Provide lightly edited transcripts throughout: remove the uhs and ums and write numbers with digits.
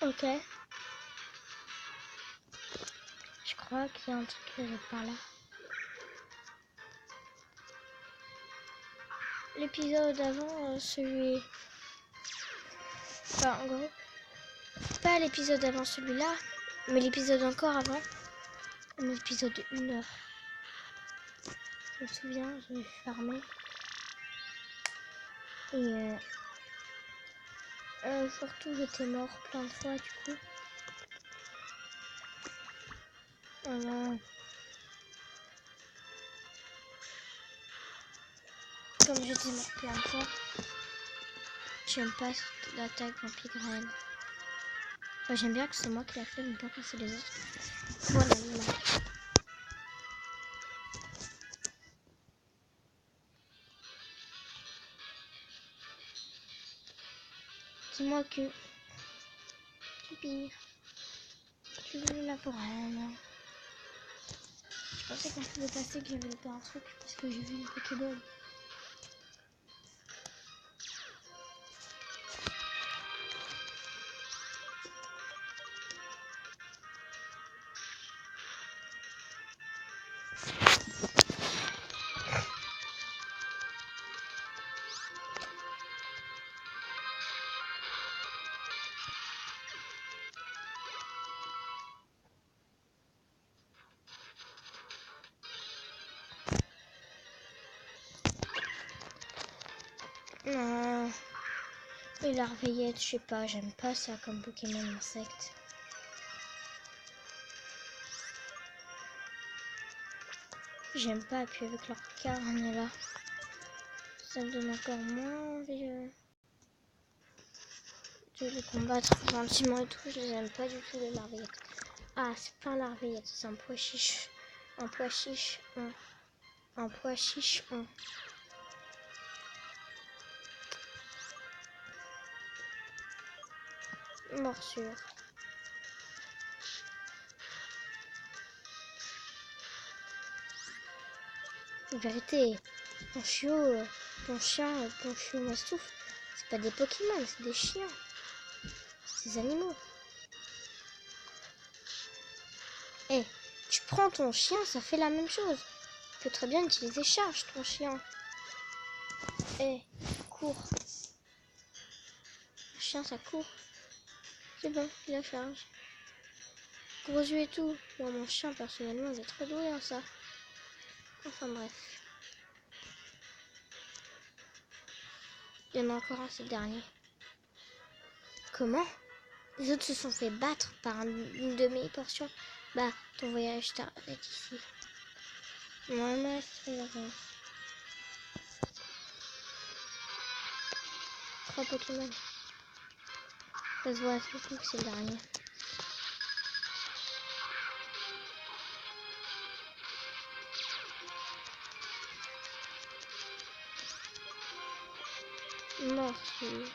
Ok. Je crois qu'il y a un truc par là. L'épisode avant, celui... Enfin, en gros, pas l'épisode avant celui-là, mais l'épisode encore avant. L'épisode de 1 heure. Je me souviens, j'ai farmé. Et surtout, j'étais mort plein de fois, du coup. Voilà. Comme j'étais mort plein de fois, j'aime pas l'attaque Vampigraine. Enfin, j'aime bien que c'est moi qui l'a fait, mais pas quand c'est les autres. Voilà, voilà. Dis-moi que tu pires. Tu veux la forêt. Je pensais quand je pouvais passer que j'avais loupé un truc parce que j'ai vu une Pokéball. Non. Et la larveillette, je sais pas, j'aime pas ça comme Pokémon insecte. J'aime pas, et puis avec leur carne là, ça me donne encore moins envie de les combattre gentiment et tout. Je les aime pas du tout les larveillettes. Ah, c'est pas un larveillette, c'est un pois chiche. Un pois chiche. Un pois chiche. Morsure. En vérité, ton chiot, ton chien, ton chiot mastouf, c'est pas des Pokémon, c'est des chiens. C'est des animaux. Eh, tu prends ton chien, ça fait la même chose. Tu peux très bien utiliser charge, ton chien. Eh, cours. Le chien, ça court. C'est bon, il a charge. Gros yeux et tout. Moi, mon chien, personnellement, il est trop doué en ça. Enfin bref. Il y en a encore un, c'est le dernier. Comment? Les autres se sont fait battre par une demi-portion. Bah, ton voyage t'arrête ici. Ouais, mais c'est pas grave. 3 Pokémon. Ça se voit surtout que c'est le dernier. Morsure.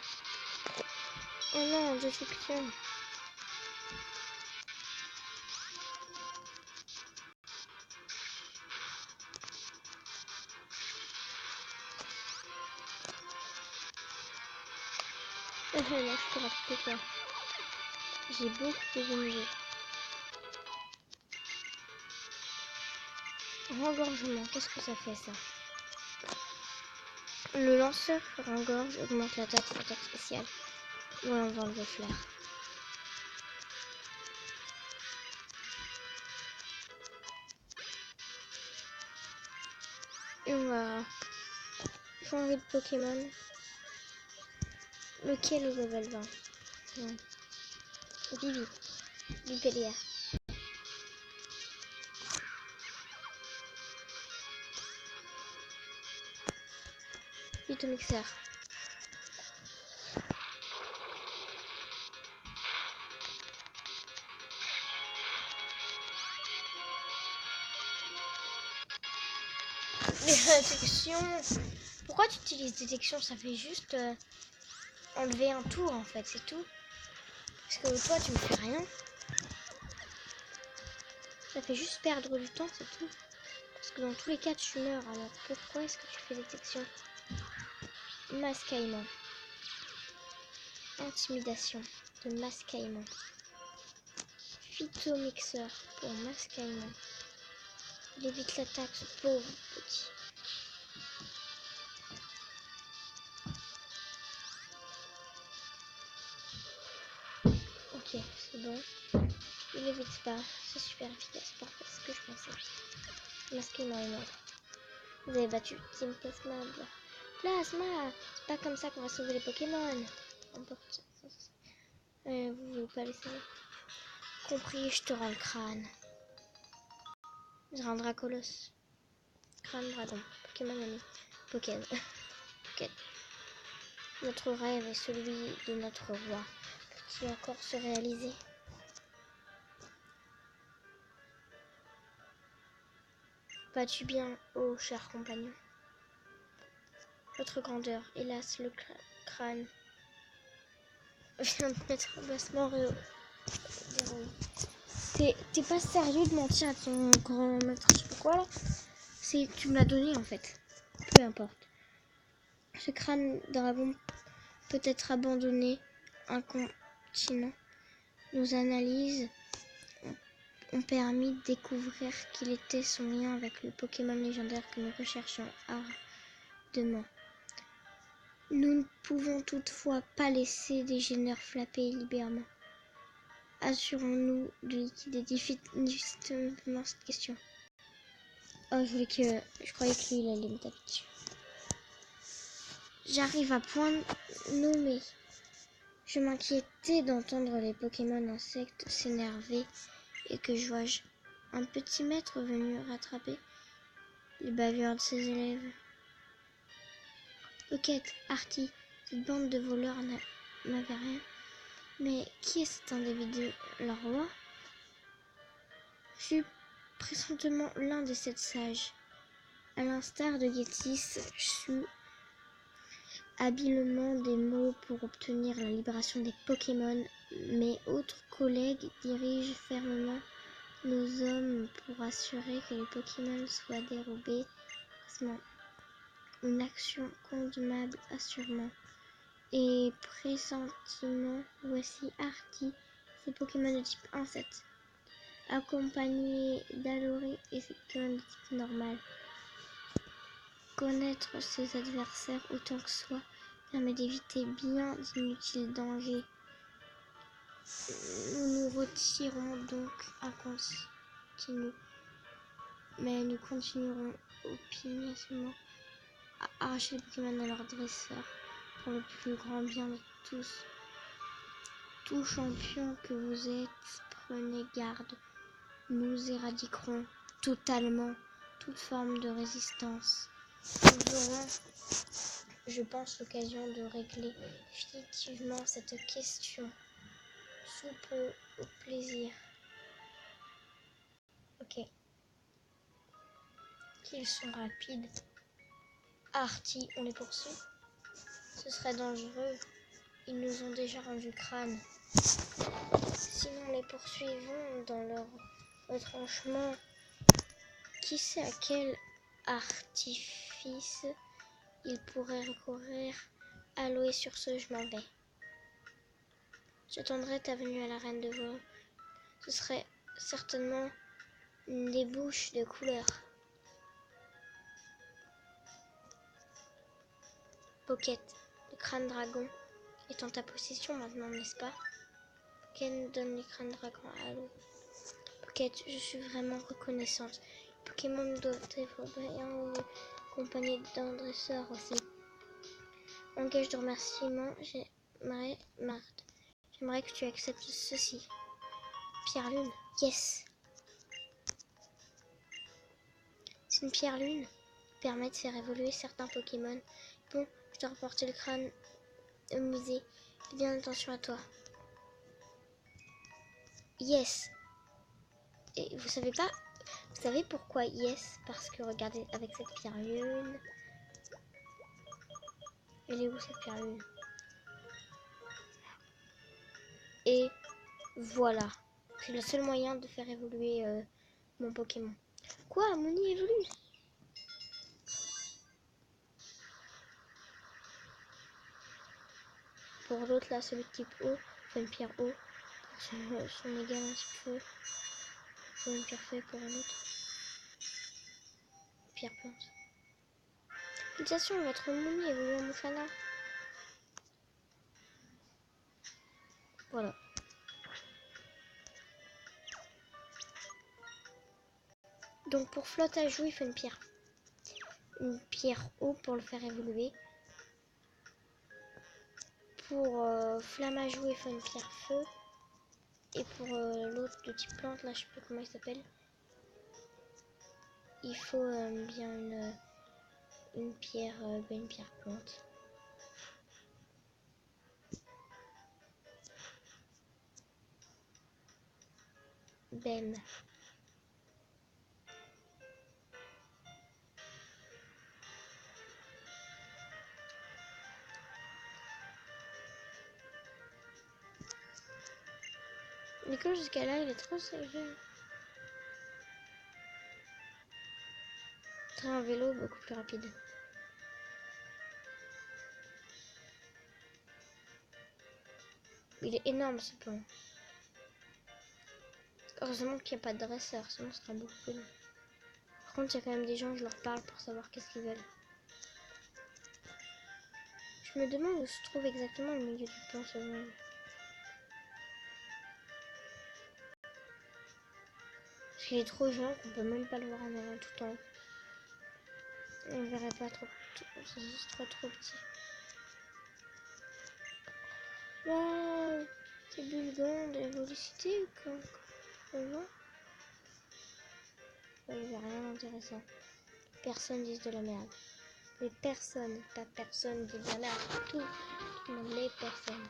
Oh non, déception. Là, je peux rappeler quoi. J'ai beaucoup de jeux. Rengorgement, qu'est-ce que ça fait ça? Le lanceur rengorge augmente l'attaque spéciale. Ouais, on va enlever flair. Et on va changer de Pokémon. Lequel au level 20? Ouais. Bibi. Bipédia. Vitomixer. Détection. Pourquoi tu utilises détection? Ça fait juste enlever un tour en fait, c'est tout. Parce que toi tu me fais rien. Ça fait juste perdre du temps, c'est tout. Parce que dans tous les cas tu meurs, alors pourquoi est-ce que tu fais détection? Mascaillement. Intimidation. de mascaillement. Phytomixeur pour mascaillement. Il évite l'attaque, ce pauvre petit. Ok, c'est bon. Il évite pas. C'est super efficace. Parfait, c'est ce que je pensais. Mascaillement est mort. Vous avez battu Team Plasma. Plasma! C'est pas comme ça qu'on va sauver les Pokémon. Emporte. Vous voulez pas laisser. Compris, je te rends le crâne. Je rends Dracolos. Crâne dragon. Pokémon ami. Pokémon. Pokémon. Notre rêve est celui de notre roi. Peut-il encore se réaliser? Vas-tu bien, ô cher compagnon? Votre grandeur, hélas, le crâne vient de mettre bassement T'es pas sérieux de mentir à ton grand maître, je sais pas quoi là? Tu me l'as donné en fait. Peu importe. Ce crâne dragon peut être abandonné incontinent. Nos analyses ont permis de découvrir qu'il était son lien avec le Pokémon légendaire que nous recherchons ardemment. Nous ne pouvons toutefois pas laisser des gêneurs flapper librement. Assurons-nous de liquider définitivement cette question. Oh, je croyais que lui, il allait me taper dessus. J'arrive à point nommé. Je m'inquiétais d'entendre les Pokémon insectes s'énerver et que je vois un petit maître venu rattraper les bavures de ses élèves. Pocket, Artie, cette bande de voleurs n'avait rien. Mais qui est cet individu, le roi? Je suis présentement l'un des 7 sages. À l'instar de Gétis, je suis habilement des mots pour obtenir la libération des Pokémon. Mes autres collègues dirigent fermement nos hommes pour assurer que les Pokémon soient dérobés. Une action condamnable assurément. Et présentement, voici Artie, ses Pokémon de type insecte, accompagné d'Alori et ses Pokémon de type normal. Connaître ses adversaires autant que soit permet d'éviter bien d'inutiles dangers. Nous nous retirons donc à continu, mais nous continuerons opiniâtrement à arracher les Pokémon à leurs dresseurs pour le plus grand bien de tous. Tout champion que vous êtes, prenez garde. Nous éradiquerons totalement toute forme de résistance. Nous aurons, je pense, l'occasion de régler définitivement cette question. Sous peu, au plaisir. Ok. Qu'ils sont rapides. Artie, on les poursuit. Ce serait dangereux. Ils nous ont déjà rendu crâne. Si nous les poursuivons dans leur retranchement, qui sait à quel artifice ils pourraient recourir? Alloué sur ce, je m'en vais. J'attendrai ta venue à la reine de Vaux. Ce serait certainement une débauche de couleur. Pocket, le crâne dragon est en ta possession maintenant, n'est-ce pas? Pocket donne le crâne dragon à Allo. Pocket, je suis vraiment reconnaissante. Les Pokémon doivent être bien accompagnés d'un dresseur aussi. En gage de remerciement, j'aimerais que tu acceptes ceci. Pierre lune, yes. C'est une pierre lune qui permet de faire évoluer certains Pokémon. Bon, je dois reporter le crâne au musée. Fais bien attention à toi. Yes. Et vous savez pourquoi yes? Parce que regardez, avec cette pierre lune. Elle est où cette pierre lune? Et voilà. C'est le seul moyen de faire évoluer mon Pokémon. Quoi? Moni évolue? Pour l'autre là, celui de type eau, faut une pierre eau pour son égal anti-feu. Faut une pierre feuille pour un autre. Pierre plante. Félicitations, votre momie évolue en Mofana. Voilà. Donc pour flotte à jouer, il faut une pierre. Une pierre eau pour le faire évoluer. Pour flamme à jouer, il faut une pierre feu. Et pour l'autre de type plante, là je sais plus comment il s'appelle. Il faut bien une pierre plante. Bem. L'école jusqu'à là, il est trop sérieux. Train en vélo, beaucoup plus rapide. Il est énorme ce pont. Heureusement qu'il n'y a pas de dresseur, sinon ce sera beaucoup plus long. Par contre, il y a quand même des gens, je leur parle pour savoir qu'est-ce qu'ils veulent. Je me demande où se trouve exactement le milieu du pont ce monde. Parce qu'il est trop géant qu'on peut même pas le voir en allant tout en haut. On ne verrait pas trop, c'est juste trop petit. Waouh, c'est Bulgand de Vélocidité ou quoi? On voit. Il n'y a rien d'intéressant. Personne dit de la merde. Les personnes, pas personne dit de la merde. Tout le monde, les personnes.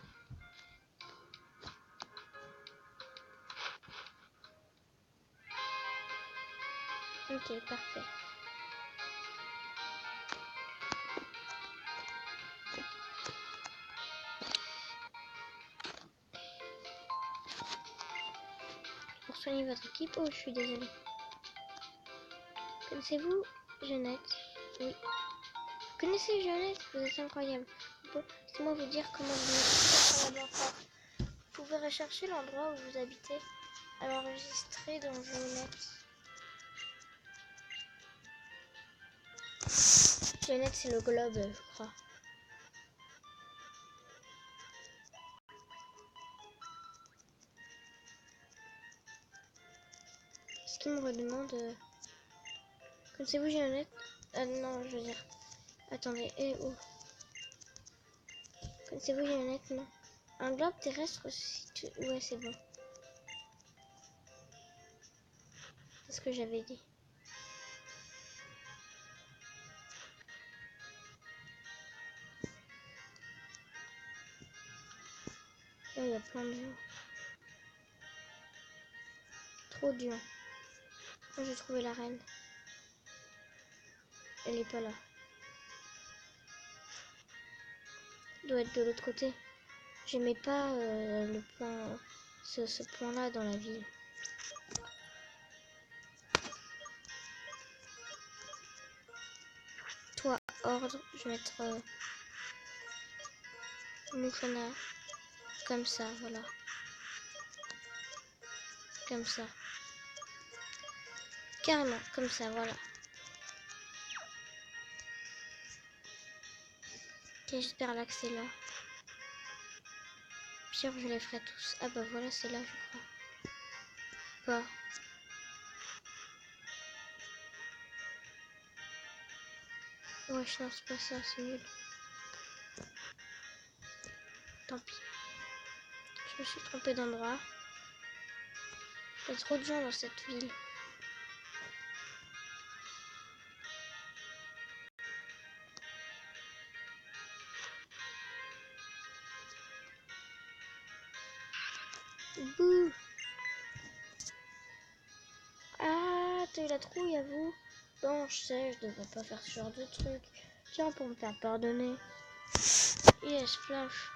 Ok, parfait. Pour soigner votre équipe, oh je suis désolée. Connaissez-vous Jeannette? Oui. Vous connaissez Jeannette? Vous êtes incroyable. Laissez-moi vous dire comment vous êtes incroyable. Vous pouvez rechercher l'endroit où vous habitez à l'enregistrer dans Jeannette. Jeannette, c'est le globe, je crois. Ce qui me redemande... Connaissez-vous Jeannette? Non, je veux dire... Attendez, oh. Connaissez-vous Jeannette? Non. Un globe terrestre situé... Ouais, c'est bon. C'est ce que j'avais dit. Oh, il y a plein de gens. Trop dur. Moi, j'ai trouvé la reine. Elle est pas là. Elle doit être de l'autre côté. J'aimais pas le point, ce point-là dans la ville. Toi, ordre, je vais mettre Mufana. Comme ça, voilà. Comme ça. Carrément, comme ça, voilà. Ok, j'espère là que c'est là. Sûr, je les ferai tous. Ah bah voilà, c'est là, je crois. Pas. Ouais, non, c'est pas ça, c'est nul. Tant pis. Je me suis trompée d'endroit. Il y a trop de gens dans cette ville. Bouh. Ah, t'as eu la trouille à vous. Bon, je sais, je devrais pas faire ce genre de truc. Tiens, pour me faire pardonner. Yes, flash.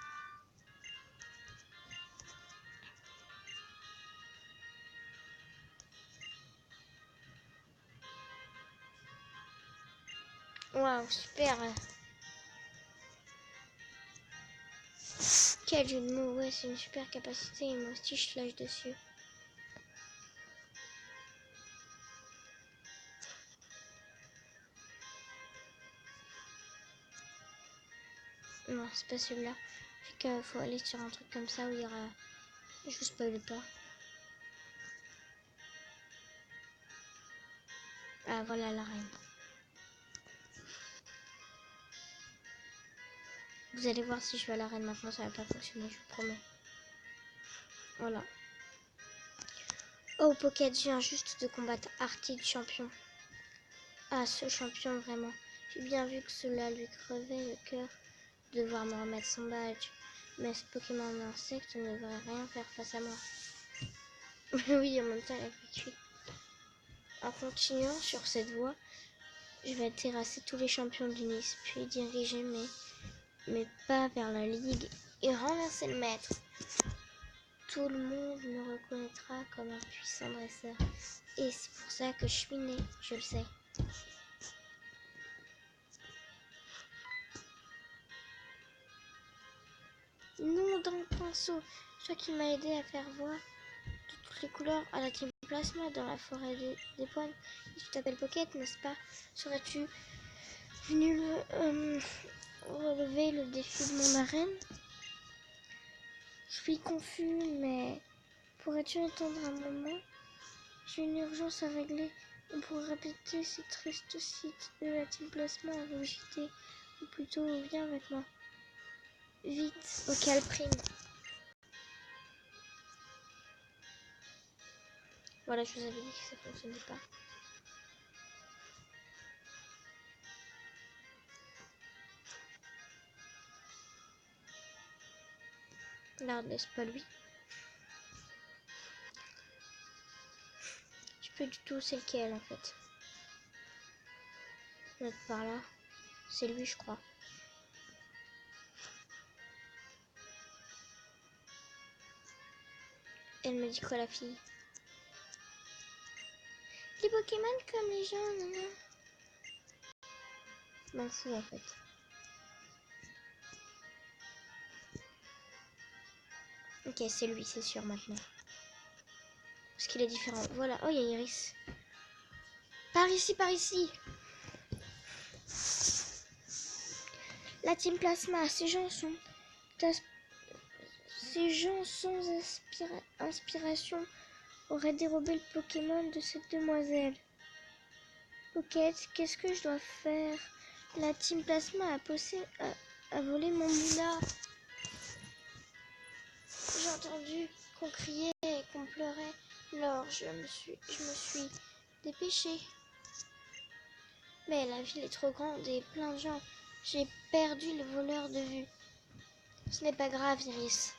Waouh, super. Ok, Quel jeu de mots, ouais, c'est une super capacité et moi aussi je flash dessus. Non, c'est pas celui-là. Fait qu'il faut aller sur un truc comme ça où il y aura... Je vous spoil pas. Ah, voilà la reine. Vous allez voir si je vais à l'arène maintenant, ça va pas fonctionner, je vous promets. Voilà. Oh, Pocket, je viens juste de combattre Arctic champion. Ah, ce champion, vraiment. J'ai bien vu que cela lui crevait le cœur de devoir me remettre son badge. Mais ce Pokémon insecte ne devrait rien faire face à moi. Oui, en même temps, il a gratuit. En continuant sur cette voie, je vais terrasser tous les champions du Nice, puis diriger mes pas vers la ligue et renverser le maître. Tout le monde me reconnaîtra comme un puissant dresseur. Et c'est pour ça que je suis né, je le sais. Non, dans le pinceau, toi qui m'as aidé à faire voir de toutes les couleurs à la team Plasma dans la forêt des Poignes. Tu t'appelles Pocket, n'est-ce pas? Serais-tu venu relever le défi de mon arène? Je suis confus, mais pourrais-tu attendre un moment? J'ai une urgence à régler. On pourrait répéter ces tristes sites de la team Plasma à Vogité. Ou plutôt, viens avec moi. Vite, au Calprime. Voilà, je vous avais dit que ça ne fonctionnait pas. Là, n'est-ce pas lui? Je sais pas du tout c'est lequel en fait. Note par là. C'est lui, je crois. Elle me dit quoi la fille? Les Pokémon comme les gens, non. M'en fous en fait. Ok, c'est lui, c'est sûr maintenant. Parce qu'il est différent. Voilà. Oh, il y a Iris. Par ici, par ici. La team Plasma, ces gens sans inspiration auraient dérobé le Pokémon de cette demoiselle. Pocket, qu'est-ce que je dois faire? La team Plasma a volé mon moula. J'ai entendu qu'on criait et qu'on pleurait. Alors je me suis dépêchée. Mais la ville est trop grande et plein de gens. J'ai perdu le voleur de vue. Ce n'est pas grave, Iris.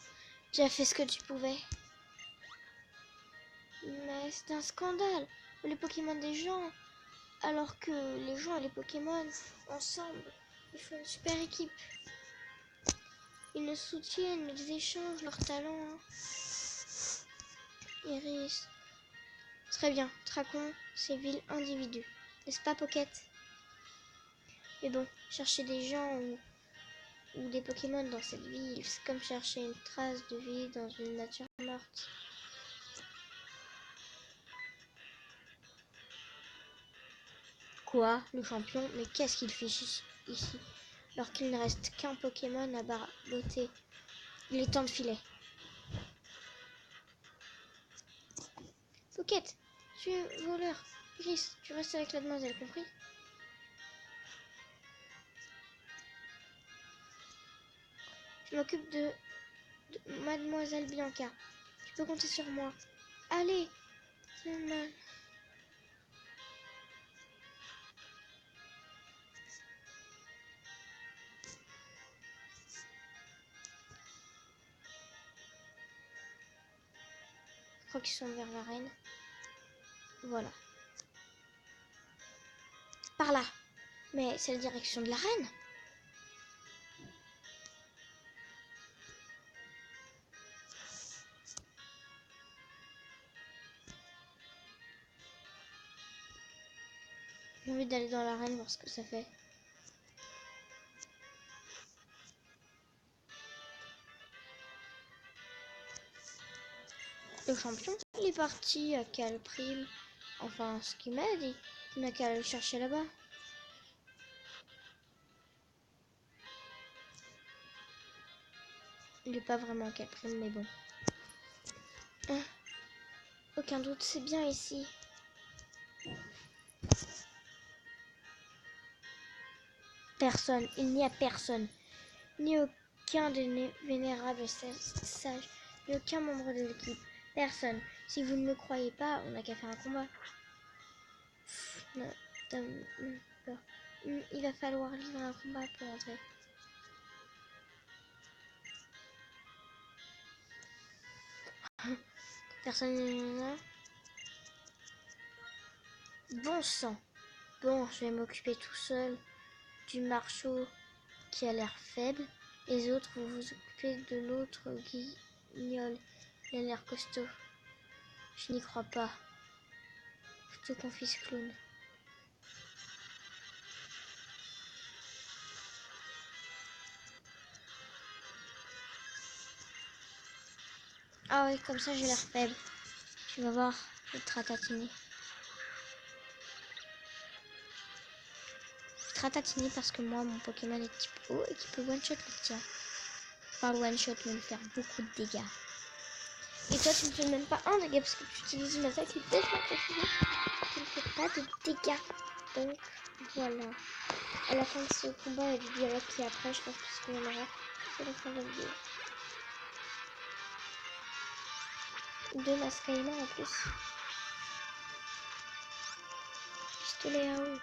Tu as fait ce que tu pouvais. Mais c'est un scandale. Les Pokémon des gens. Alors que les gens et les Pokémon, ensemble, ils font une super équipe. Ils nous soutiennent, ils échangent leurs talents. Hein. Iris. Très bien, traquons ces villes individus. N'est-ce pas, Pocket? Mais bon, chercher des gens ou des Pokémon dans cette ville, c'est comme chercher une trace de vie dans une nature morte. Quoi? Le champion? Mais qu'est-ce qu'il fait ici? Alors qu'il ne reste qu'un Pokémon à barboter. Il est temps de filer. Pocket, tu es voleur. Iris, tu restes avec la demoiselle, compris? Je m'occupe de Mademoiselle Bianca. Tu peux compter sur moi. Allez, c'est mal. Je crois qu'ils sont vers la reine. Voilà. Par là. Mais c'est la direction de la reine. J'ai envie d'aller dans l'arène voir ce que ça fait. Le champion, il est parti à quel prime? Enfin, ce qu'il m'a dit. Il n'a qu'à le chercher là-bas. Il n'est pas vraiment à quel prime, mais bon. Hein? Aucun doute, c'est bien ici. Personne, il n'y a personne. Ni aucun des vénérables sages, ni aucun membre de l'équipe. Personne. Si vous ne me croyez pas, on n'a qu'à faire un combat. Non, peur. Il va falloir livrer un combat pour entrer. Personne n'est là. Bon sang. Bon, je vais m'occuper tout seul du marchot qui a l'air faible. Les autres, vous vous occupez de l'autre guignol. Il a l'air costaud. Je n'y crois pas. Je te confie ce clown. Ah oui, comme ça j'ai l'air faible. Tu vas voir, je vais te ratatiner. Je vais te ratatiner parce que moi, mon Pokémon est type eau et qui peut one-shot le tien. Par le one-shot, mais me faire beaucoup de dégâts. Et toi, tu ne fais même pas un dégât parce que tu utilises une attaque qui baisse la précision. Tu ne fais pas de dégâts. Donc, voilà. À la fin de ce combat, il y a du dialogue qui est après, je pense, parce qu'on en aura. C'est la fin de la vidéo. Deux Mascaïna en plus. Pistolet à eau.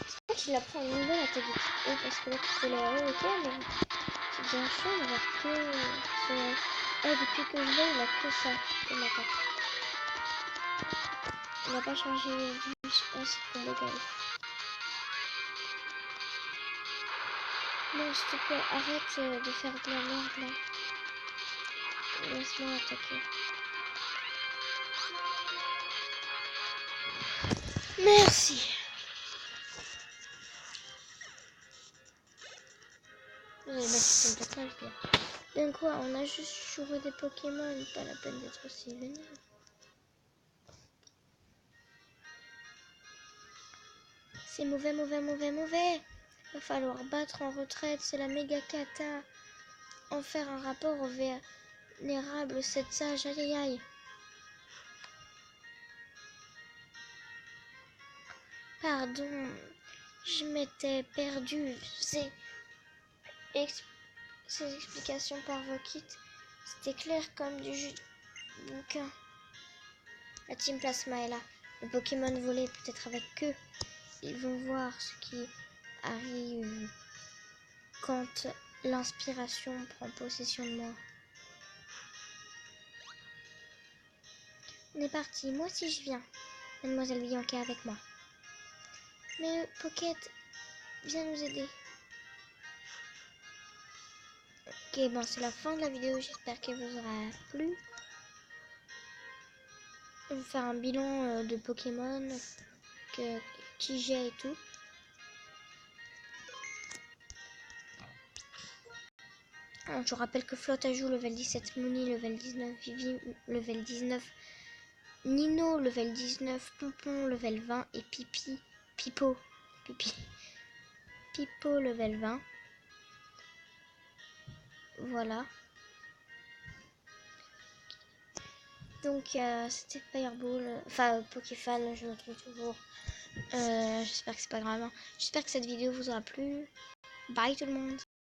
C'est vrai qu'il apprend une nouvelle attaque de type eau parce que là, pistolet à eau, ok, mais c'est bien chiant d'avoir que pistolet à eau. Depuis que je l'ai, il a que ça comme attaque. Il n'a pas changé du combo quand même. Non, s'il te plaît, arrête de faire de la merde là. Laisse-moi attaquer. Merci. Vous allez battre son personnage bien. Donc quoi, on a juste joué des Pokémon, pas la peine d'être aussi vénère. C'est mauvais, mauvais, mauvais, mauvais. Va falloir battre en retraite, c'est la méga cata. En faire un rapport au vénérable 7 sages, aïe aïe aïe. Pardon, je m'étais perdue. Ces explications par vos kits, c'était clair comme du jus de bouquin. La team Plasma est là. Le Pokémon volé peut-être avec eux. Ils vont voir ce qui arrive quand l'inspiration prend possession de moi. On est parti, moi aussi je viens. Mademoiselle Bianca avec moi. Mais Pocket, viens nous aider. Ok, bon, c'est la fin de la vidéo. J'espère qu'elle vous aura plu. Je vais faire un bilan de Pokémon, qui j'ai et tout. Alors, je rappelle que Flottajoux, level 17, Mouni, level 19, Vivi, level 19, Nino, level 19, Pompon, level 20 et Pipo, level 20. Voilà. Donc, c'était Fireball, enfin, Pokéfan, je me trompe toujours. J'espère que c'est pas grave. J'espère que cette vidéo vous aura plu. Bye tout le monde.